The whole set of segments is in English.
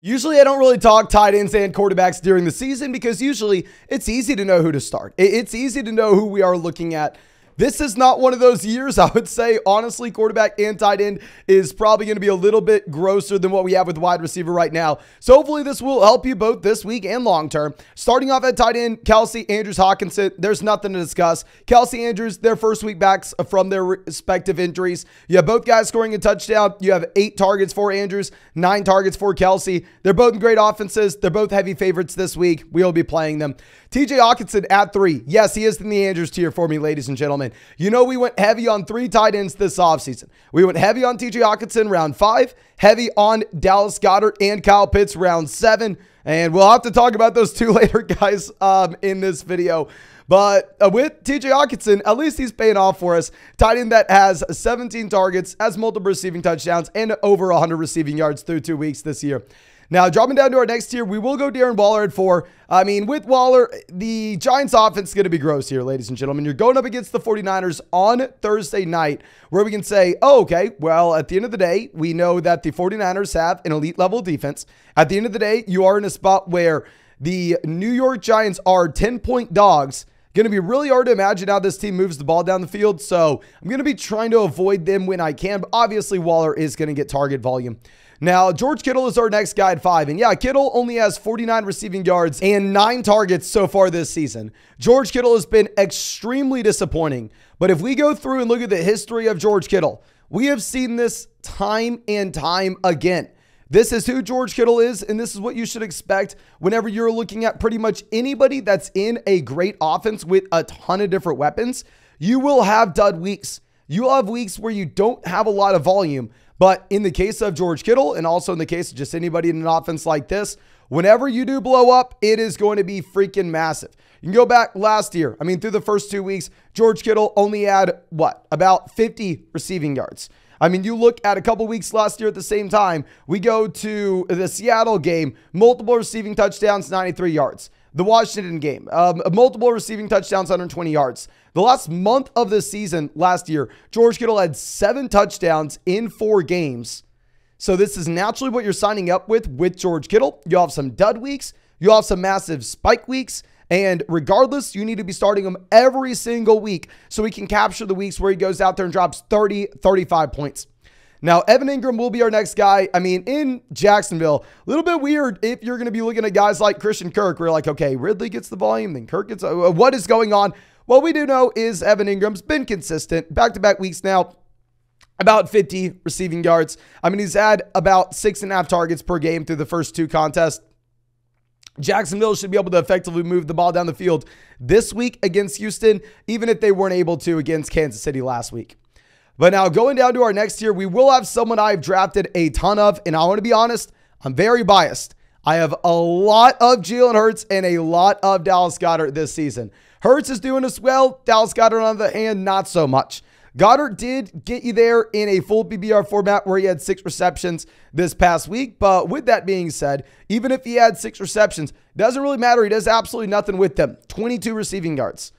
Usually I don't really talk tight ends and quarterbacks during the season because usually it's easy to know who to start. It's easy to know who we are looking at. This is not one of those years. I would say, honestly, quarterback and tight end is probably going to be a little bit grosser than what we have with wide receiver right now. So hopefully this will help you both this week and long term. Starting off at tight end, Kelsey, Andrews, Hawkinson. There's nothing to discuss. Kelsey, Andrews, their first week backs from their respective injuries. You have both guys scoring a touchdown. You have 8 targets for Andrews, 9 targets for Kelsey. They're both in great offenses. They're both heavy favorites this week. We'll be playing them. TJ Hawkinson at 3. Yes, he is in the Andrews tier for me, ladies and gentlemen. You know, we went heavy on 3 tight ends this offseason. We went heavy on TJ Hawkinson round 5, heavy on Dallas Goddard and Kyle Pitts round 7. And we'll have to talk about those 2 later, guys, in this video. But with TJ Hawkinson, at least he's paying off for us. Tight end that has 17 targets, has multiple receiving touchdowns, and over 100 receiving yards through 2 weeks this year. Now, dropping down to our next tier, we will go Darren Waller at 4. I mean, with Waller, the Giants offense is going to be gross here, ladies and gentlemen. You're going up against the 49ers on Thursday night, where we can say, oh, okay, well, at the end of the day, we know that the 49ers have an elite level defense. At the end of the day, you are in a spot where the New York Giants are 10-point dogs. Going to be really hard to imagine how this team moves the ball down the field. So I'm going to be trying to avoid them when I can. But obviously, Waller is going to get target volume. Now, George Kittle is our next guy at 5. And yeah, Kittle only has 49 receiving yards and 9 targets so far this season. George Kittle has been extremely disappointing. But if we go through and look at the history of George Kittle, we have seen this time and time again. This is who George Kittle is, and this is what you should expect whenever you're looking at pretty much anybody that's in a great offense with a ton of different weapons. You will have dud weeks. You'll have weeks where you don't have a lot of volume. But in the case of George Kittle, and also in the case of just anybody in an offense like this, whenever you do blow up, it is going to be freaking massive. You can go back last year. I mean, through the first 2 weeks, George Kittle only had, about 50 receiving yards. I mean, you look at a couple weeks last year at the same time, we go to the Seattle game, multiple receiving touchdowns, 93 yards. The Washington game, multiple receiving touchdowns, 120 yards. The last month of the season last year, George Kittle had 7 touchdowns in 4 games. So this is naturally what you're signing up with George Kittle. You'll have some dud weeks. You'll have some massive spike weeks. And regardless, you need to be starting him every single week so we can capture the weeks where he goes out there and drops 30, 35 points. Now, Evan Ingram will be our next guy. I mean, in Jacksonville, a little bit weird if you're going to be looking at guys like Christian Kirk. We're like, okay, Ridley gets the volume, then Kirk gets, what is going on? What we do know is Evan Ingram's been consistent back-to-back weeks now, about 50 receiving yards. I mean, he's had about 6.5 targets per game through the first 2 contests. Jacksonville should be able to effectively move the ball down the field this week against Houston, even if they weren't able to against Kansas City last week. But now going down to our next tier, we will have someone I've drafted a ton of, and I want to be honest, I'm very biased. I have a lot of Jalen Hurts and a lot of Dallas Goddard this season. Hurts is doing us well. Dallas Goddard, on the other hand, not so much. Goddard did get you there in a full PPR format where he had 6 receptions this past week. But with that being said, even if he had 6 receptions, it doesn't really matter. He does absolutely nothing with them. 22 receiving yards.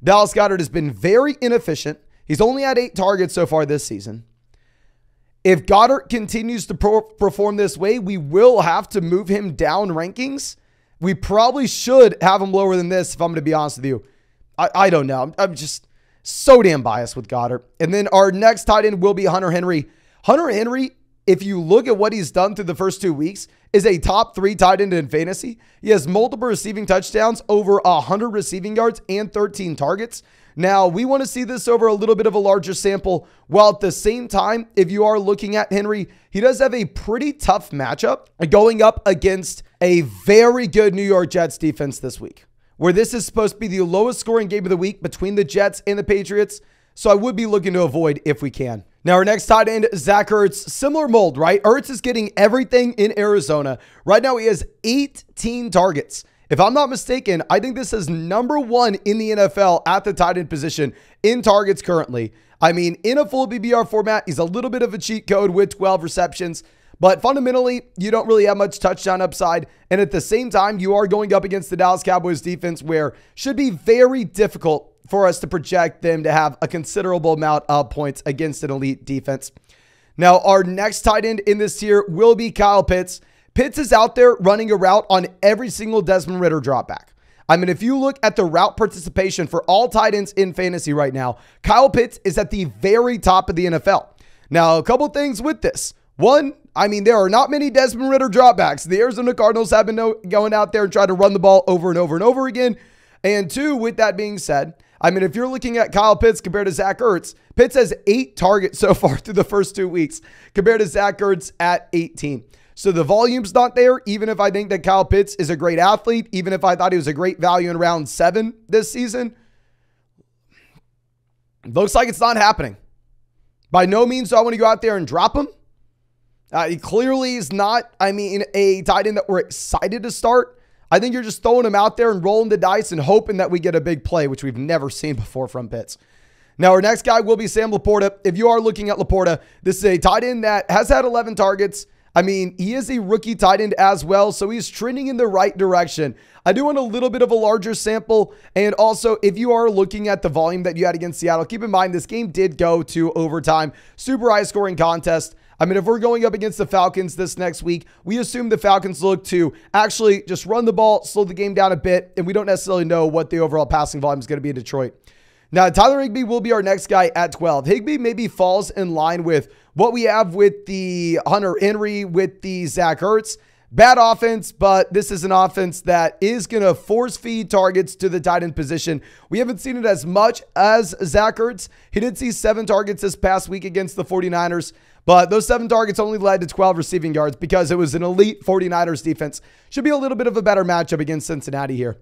Dallas Goddard has been very inefficient. He's only had 8 targets so far this season. If Goddard continues to perform this way, we will have to move him down rankings. We probably should have him lower than this, if I'm going to be honest with you. I don't know. I'm just so damn biased with Goddard. And then our next tight end will be Hunter Henry. Hunter Henry, if you look at what he's done through the first 2 weeks, is a top 3 tight end in fantasy. He has multiple receiving touchdowns, over 100 receiving yards, and 13 targets. Now, we want to see this over a little bit of a larger sample, while at the same time, if you are looking at Henry, he does have a pretty tough matchup going up against a very good New York Jets defense this week, where this is supposed to be the lowest scoring game of the week between the Jets and the Patriots. So I would be looking to avoid if we can. Now, our next tight end, Zach Ertz, similar mold, right? Ertz is getting everything in Arizona. Right now, he has 18 targets. If I'm not mistaken, I think this is number 1 in the NFL at the tight end position in targets currently. I mean, in a full PPR format, he's a little bit of a cheat code with 12 receptions. But fundamentally, you don't really have much touchdown upside. And at the same time, you are going up against the Dallas Cowboys defense, where should be very difficult for us to project them to have a considerable amount of points against an elite defense. Now, our next tight end in this tier will be Kyle Pitts. Pitts is out there running a route on every single Desmond Ridder dropback. I mean, if you look at the route participation for all tight ends in fantasy right now, Kyle Pitts is at the very top of the NFL. Now, a couple things with this. One, I mean, there are not many Desmond Ridder dropbacks. The Arizona Cardinals have been going out there and trying to run the ball over and over and over again. And two, with that being said, I mean, if you're looking at Kyle Pitts compared to Zach Ertz, Pitts has 8 targets so far through the first 2 weeks compared to Zach Ertz at 18. So the volume's not there, even if I think that Kyle Pitts is a great athlete, even if I thought he was a great value in round 7 this season. Looks like it's not happening. By no means do I want to go out there and drop him. He clearly is not, I mean, a tight end that we're excited to start. I think you're just throwing him out there and rolling the dice and hoping that we get a big play, which we've never seen before from Pitts. Now, our next guy will be Sam Laporta. If you are looking at Laporta, this is a tight end that has had 11 targets. I mean, he is a rookie tight end as well, so he's trending in the right direction. I do want a little bit of a larger sample, and also, if you are looking at the volume that you had against Seattle, keep in mind this game did go to overtime. Super high-scoring contest. I mean, if we're going up against the Falcons this next week, we assume the Falcons look to actually just run the ball, slow the game down a bit, and we don't necessarily know what the overall passing volume is going to be in Detroit. Now, Tyler Higbee will be our next guy at 12. Higbee maybe falls in line with what we have with the Hunter Henry, with the Zach Ertz. Bad offense, but this is an offense that is going to force feed targets to the tight end position. We haven't seen it as much as Zach Ertz. He did see 7 targets this past week against the 49ers, but those 7 targets only led to 12 receiving yards because it was an elite 49ers defense. Should be a little bit of a better matchup against Cincinnati here.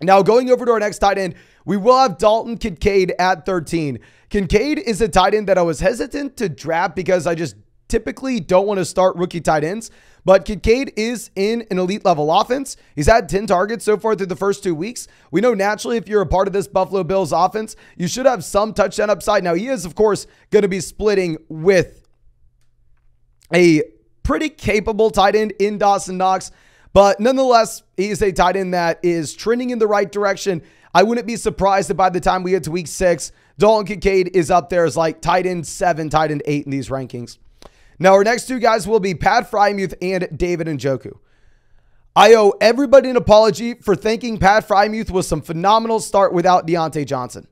Now, going over to our next tight end, we will have Dalton Kincaid at 13. Kincaid is a tight end that I was hesitant to draft because I just typically don't want to start rookie tight ends. But Kincaid is in an elite level offense. He's had 10 targets so far through the first 2 weeks. We know naturally if you're a part of this Buffalo Bills offense, you should have some touchdown upside. Now, he is, of course, going to be splitting with a pretty capable tight end in Dawson Knox. But nonetheless, he's a tight end that is trending in the right direction. I wouldn't be surprised if by the time we get to week 6, Dalton Kincaid is up there as like tight end 7, tight end 8 in these rankings. Now, our next 2 guys will be Pat Freiermuth and David Njoku. I owe everybody an apology for thinking Pat Freiermuth was some phenomenal start without Deontay Johnson.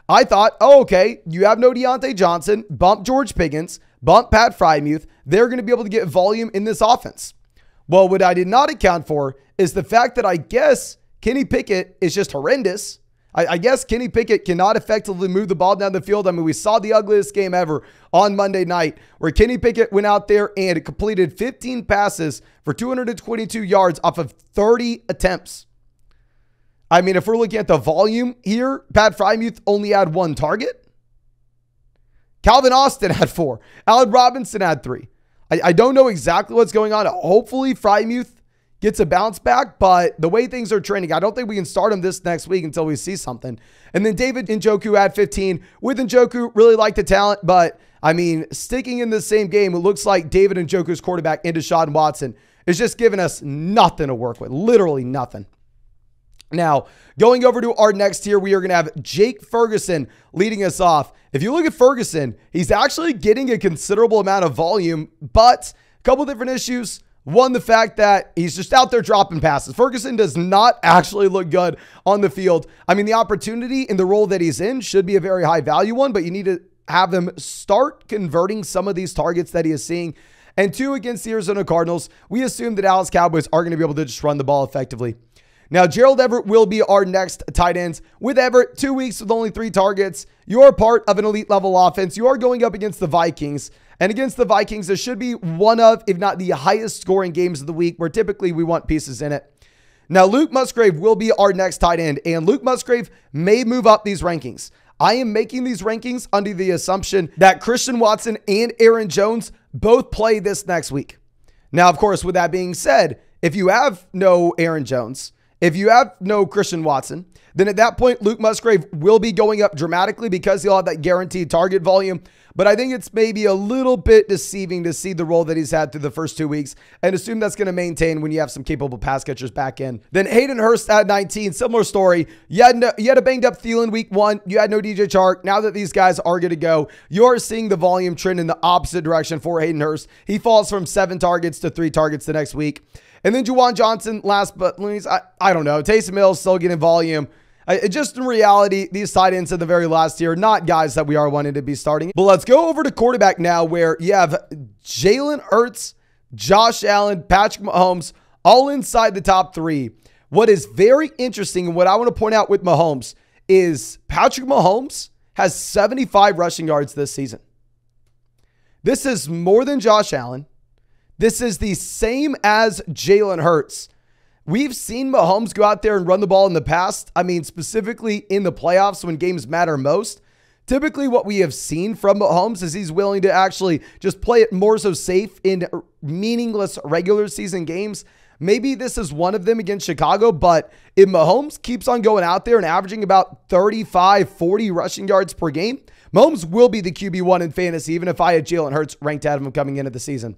I thought, oh, okay, you have no Deontay Johnson, bump George Pickens, bump Pat Freiermuth. They're going to be able to get volume in this offense. Well, what I did not account for is the fact that I guess Kenny Pickett is just horrendous. I guess Kenny Pickett cannot effectively move the ball down the field. I mean, we saw the ugliest game ever on Monday night where Kenny Pickett went out there and completed 15 passes for 222 yards off of 30 attempts. I mean, if we're looking at the volume here, Pat Freiermuth only had 1 target. Calvin Austin had 4. Allen Robinson had 3. I don't know exactly what's going on. Hopefully Freiermuth gets a bounce back, but the way things are trending, I don't think we can start him this next week until we see something. And then David Njoku at 15. With Njoku, really like the talent, but I mean, sticking in the same game, it looks like David Njoku's quarterback and DeSean Watson is just giving us nothing to work with, literally nothing. Now, going over to our next tier, we are going to have Jake Ferguson leading us off. If you look at Ferguson, he's actually getting a considerable amount of volume, but a couple different issues. One, the fact that he's just out there dropping passes. Ferguson does not actually look good on the field. I mean, the opportunity in the role that he's in should be a very high value one, but you need to have him start converting some of these targets that he is seeing. And 2, against the Arizona Cardinals, we assume the Dallas Cowboys are going to be able to just run the ball effectively. Now, Gerald Everett will be our next tight ends. With Everett, 2 weeks with only 3 targets. You're part of an elite level offense. You are going up against the Vikings. And against the Vikings, this should be one of, if not the highest scoring games of the week, where typically we want pieces in it. Now, Luke Musgrave will be our next tight end. And Luke Musgrave may move up these rankings. I am making these rankings under the assumption that Christian Watson and Aaron Jones both play this next week. Now, of course, with that being said, if you have no Aaron Jones, If you have no Christian Watson, then at that point, Luke Musgrave will be going up dramatically because he'll have that guaranteed target volume. But I think it's maybe a little bit deceiving to see the role that he's had through the first 2 weeks and assume that's going to maintain when you have some capable pass catchers back in. Then Hayden Hurst at 19, similar story. You had a banged up Thielen week 1. You had no DJ Chark. Now that these guys are going to go, you're seeing the volume trend in the opposite direction for Hayden Hurst. He falls from 7 targets to 3 targets the next week. And then Juwan Johnson, last but least, I don't know. Taysom Hill still getting volume. Just in reality, these tight ends at the very last tier, not guys that we are wanting to be starting. But let's go over to quarterback now, where you have Jalen Ertz, Josh Allen, Patrick Mahomes, all inside the top 3. What is very interesting and what I want to point out with Mahomes is Patrick Mahomes has 75 rushing yards this season. This is more than Josh Allen. This is the same as Jalen Hurts. We've seen Mahomes go out there and run the ball in the past. I mean, specifically in the playoffs when games matter most. Typically what we have seen from Mahomes is he's willing to actually just play it more so safe in meaningless regular season games. Maybe this is one of them against Chicago, but if Mahomes keeps on going out there and averaging about 35, 40 rushing yards per game, Mahomes will be the QB1 in fantasy, even if I had Jalen Hurts ranked out of him coming into the season.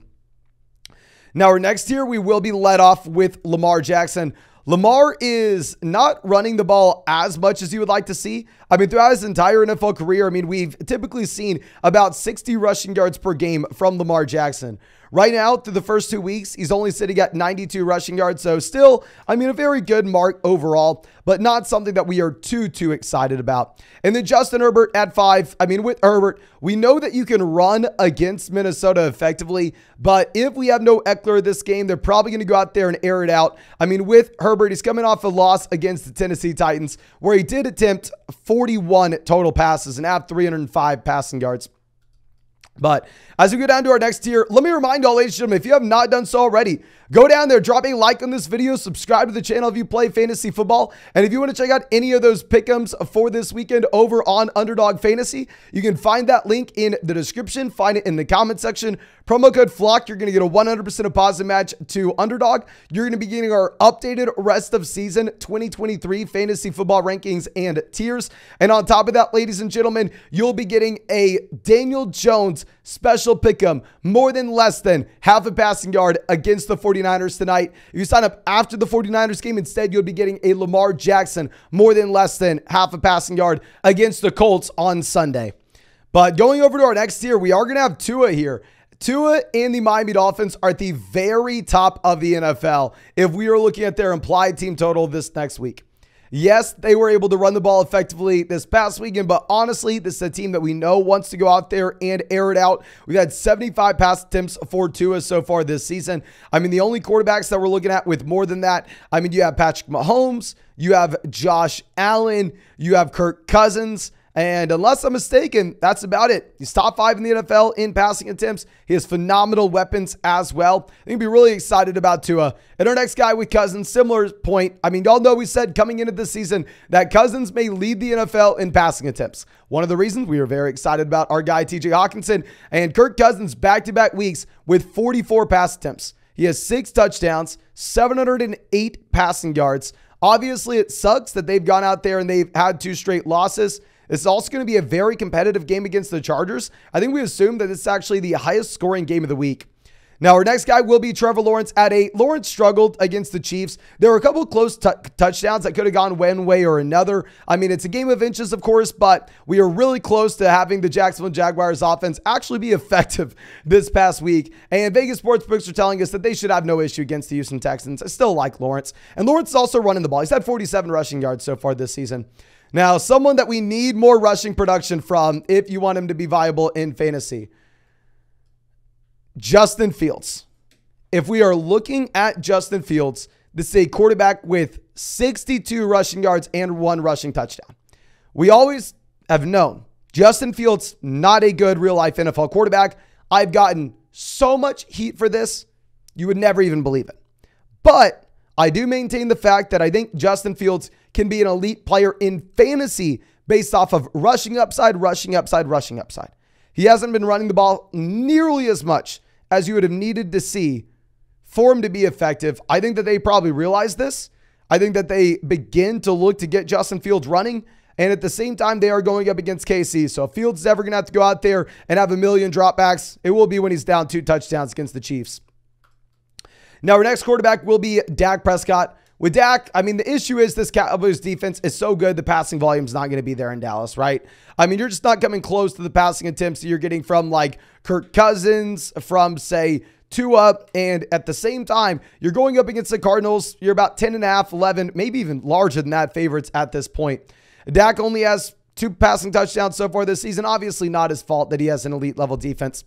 Now, our next tier, we will be led off with Lamar Jackson. Lamar is not running the ball as much as you would like to see. I mean, throughout his entire NFL career, I mean, we've typically seen about 60 rushing yards per game from Lamar Jackson. Right now, through the first 2 weeks, he's only sitting at 92 rushing yards. So still, I mean, a very good mark overall, but not something that we are too excited about. And then Justin Herbert at 5. I mean, with Herbert, we know that you can run against Minnesota effectively, but if we have no Eckler this game, they're probably going to go out there and air it out. I mean, with Herbert, he's coming off a loss against the Tennessee Titans, where he did attempt 41 total passes and have 305 passing yards. But as we go down to our next tier, let me remind y'all, ladies and gentlemen, if you have not done so already, go down there, drop a like on this video, subscribe to the channel if you play fantasy football. And if you want to check out any of those pick'ems for this weekend over on Underdog Fantasy, you can find that link in the description, find it in the comment section. Promo code FLOCK, you're going to get a 100% deposit match to Underdog. You're going to be getting our updated rest of season 2023 fantasy football rankings and tiers. And on top of that, ladies and gentlemen, you'll be getting a Daniel Jones special pick'em, more than less than half a passing yard against the 49ers tonight. If you sign up after the 49ers game, instead, you'll be getting a Lamar Jackson, more than less than half a passing yard against the Colts on Sunday. But going over to our next tier, we are going to have Tua here. Tua and the Miami Dolphins are at the very top of the NFL if we are looking at their implied team total this next week. Yes, they were able to run the ball effectively this past weekend, but honestly, this is a team that we know wants to go out there and air it out. We've had 75 pass attempts for Tua so far this season. I mean, the only quarterbacks that we're looking at with more than that, I mean, you have Patrick Mahomes, you have Josh Allen, you have Kirk Cousins, and unless I'm mistaken, that's about it. He's top 5 in the NFL in passing attempts. He has phenomenal weapons as well. I think we'll be really excited about Tua. And our next guy with Cousins, similar point. I mean, y'all know we said coming into this season that Cousins may lead the NFL in passing attempts. One of the reasons we are very excited about our guy, TJ Hawkinson, and Kirk Cousins back-to-back weeks with 44 pass attempts. He has 6 touchdowns, 708 passing yards. Obviously, it sucks that they've gone out there and they've had 2 straight losses. It's also going to be a very competitive game against the Chargers. I think we assume that it's actually the highest scoring game of the week. Now, our next guy will be Trevor Lawrence at 8. Lawrence struggled against the Chiefs. There were a couple of close touchdowns that could have gone one way or another. I mean, it's a game of inches, of course, but we are really close to having the Jacksonville Jaguars offense actually be effective this past week. And Vegas sportsbooks are telling us that they should have no issue against the Houston Texans. I still like Lawrence. And Lawrence is also running the ball. He's had 47 rushing yards so far this season. Now, someone that we need more rushing production from if you want him to be viable in fantasy, Justin Fields. If we are looking at Justin Fields, this is a quarterback with 62 rushing yards and 1 rushing touchdown. We always have known Justin Fields, not a good real-life NFL quarterback. I've gotten so much heat for this, you would never even believe it. But I do maintain the fact that I think Justin Fields can be an elite player in fantasy based off of rushing upside, rushing upside, rushing upside. He hasn't been running the ball nearly as much as you would have needed to see for him to be effective. I think that they probably realize this. I think that they begin to look to get Justin Fields running. And at the same time, they are going up against KC. So if Fields is ever going to have to go out there and have a million dropbacks, it will be when he's down 2 touchdowns against the Chiefs. Now, our next quarterback will be Dak Prescott. With Dak, I mean, the issue is this Cowboys defense is so good, the passing volume is not going to be there in Dallas, right? I mean, you're just not coming close to the passing attempts that you're getting from like Kirk Cousins, from say Tua, and at the same time, you're going up against the Cardinals. You're about 10.5, 11, maybe even larger than that favorites at this point. Dak only has 2 passing touchdowns so far this season. Obviously not his fault that he has an elite level defense.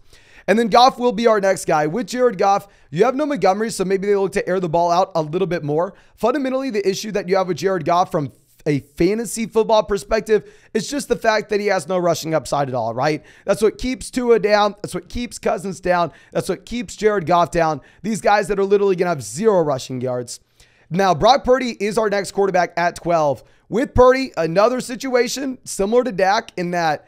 And then Goff will be our next guy. With Jared Goff, you have no Montgomery, so maybe they look to air the ball out a little bit more. Fundamentally, the issue that you have with Jared Goff from a fantasy football perspective is just the fact that he has no rushing upside at all, right? That's what keeps Tua down. That's what keeps Cousins down. That's what keeps Jared Goff down. These guys that are literally going to have 0 rushing yards. Now, Brock Purdy is our next quarterback at 12. With Purdy, another situation similar to Dak in that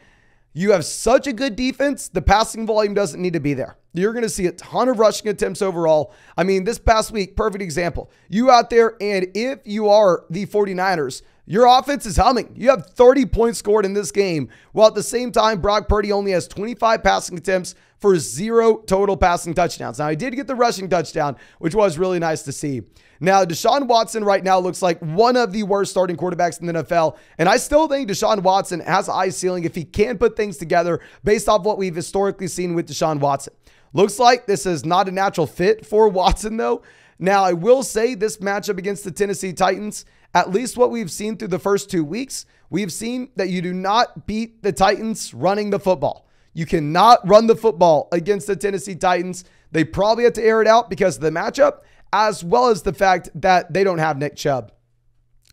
you have such a good defense, the passing volume doesn't need to be there. You're going to see a ton of rushing attempts overall. I mean, this past week, perfect example. You out there, and if you are the 49ers, your offense is humming. You have 30 points scored in this game, while at the same time, Brock Purdy only has 25 passing attempts for 0 total passing touchdowns. Now, he did get the rushing touchdown, which was really nice to see. Now, DeSean Watson right now looks like one of the worst starting quarterbacks in the NFL, and I still think DeSean Watson has a high ceiling if he can put things together based off what we've historically seen with DeSean Watson. Looks like this is not a natural fit for Watson, though. Now, I will say this matchup against the Tennessee Titans, at least what we've seen through the first 2 weeks, we've seen that you do not beat the Titans running the football. You cannot run the football against the Tennessee Titans. They probably have to air it out because of the matchup, as well as the fact that they don't have Nick Chubb.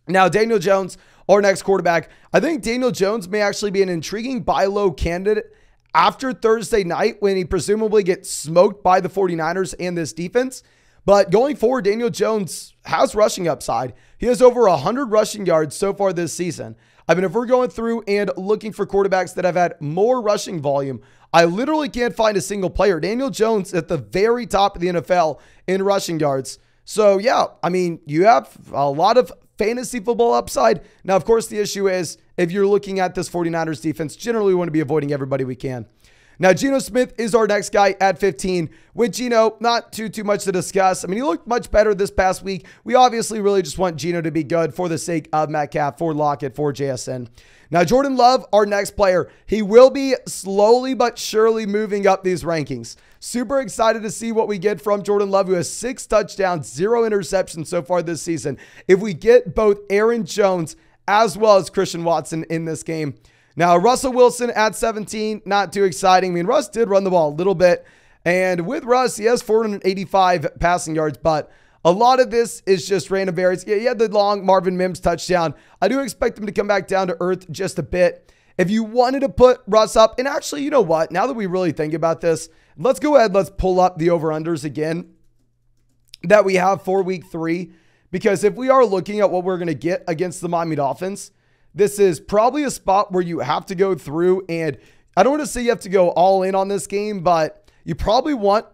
Now, Daniel Jones, our next quarterback. I think Daniel Jones may actually be an intriguing buy low candidate after Thursday night when he presumably gets smoked by the 49ers and this defense. But going forward, Daniel Jones has rushing upside. He has over 100 rushing yards so far this season. I mean, if we're going through and looking for quarterbacks that have had more rushing volume, I literally can't find a single player. Daniel Jones at the very top of the NFL in rushing yards. So, yeah, I mean, you have a lot of fantasy football upside. Now, of course, the issue is if you're looking at this 49ers defense, generally we want to be avoiding everybody we can. Now, Geno Smith is our next guy at 15. With Geno, not too much to discuss. I mean, he looked much better this past week. We obviously really just want Geno to be good for the sake of Metcalf, for Lockett, for JSN. Now, Jordan Love, our next player, he will be slowly but surely moving up these rankings. Super excited to see what we get from Jordan Love, who has 6 touchdowns, 0 interceptions so far this season. If we get both Aaron Jones as well as Christian Watson in this game. Now, Russell Wilson at 17, not too exciting. I mean, Russ did run the ball a little bit. And with Russ, he has 485 passing yards, but a lot of this is just random variance. Yeah, he had the long Marvin Mims touchdown. I do expect him to come back down to earth just a bit. If you wanted to put Russ up, and actually, you know what? Now that we really think about this, let's go ahead. Let's pull up the over-unders again that we have for week 3. Because if we are looking at what we're going to get against the Miami Dolphins, this is probably a spot where you have to go through, and I don't want to say you have to go all in on this game, but you probably want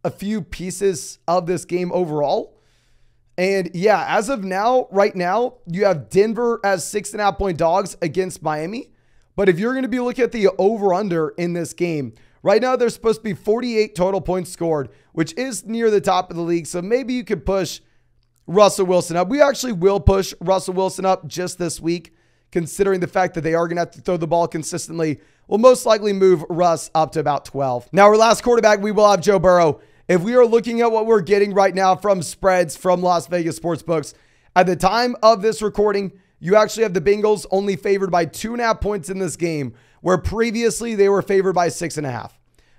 a few pieces of this game overall. And yeah, as of now, right now, you have Denver as 6.5-point dogs against Miami. But if you're going to be looking at the over-under in this game, right now there's supposed to be 48 total points scored, which is near the top of the league. So maybe you could push Russell Wilson up. We actually will push Russell Wilson up just this week, considering the fact that they are going to have to throw the ball consistently. We'll most likely move Russ up to about 12. Now, our last quarterback, we will have Joe Burrow. If we are looking at what we're getting right now from spreads from Las Vegas sportsbooks, at the time of this recording, you actually have the Bengals only favored by 2.5 points in this game, where previously they were favored by 6.5.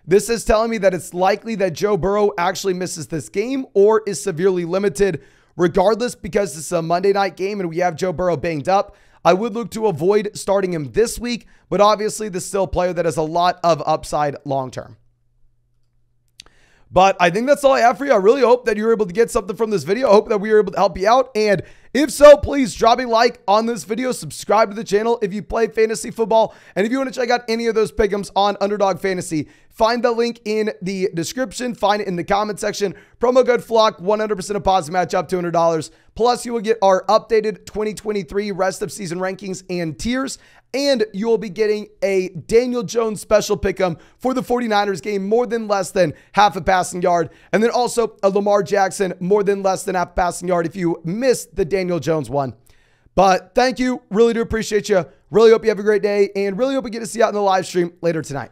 This is telling me that it's likely that Joe Burrow actually misses this game or is severely limited. Regardless, because this is a Monday night game and we have Joe Burrow banged up, I would look to avoid starting him this week, but obviously this is still a player that has a lot of upside long-term. But I think that's all I have for you. I really hope that you were able to get something from this video. I hope that we were able to help you out. And if so, please drop a like on this video. Subscribe to the channel if you play fantasy football. And if you want to check out any of those pick'ems on Underdog Fantasy, find the link in the description, find it in the comment section. Promo code FLOCK, 100% deposit match up $200. Plus, you will get our updated 2023 rest of season rankings and tiers. And you will be getting a Daniel Jones special pick'em for the 49ers game, more than less than half a passing yard. And then also a Lamar Jackson, more than less than half a passing yard if you missed the Daniel Jones one. But thank you. Really do appreciate you. Really hope you have a great day and really hope we get to see you out in the live stream later tonight.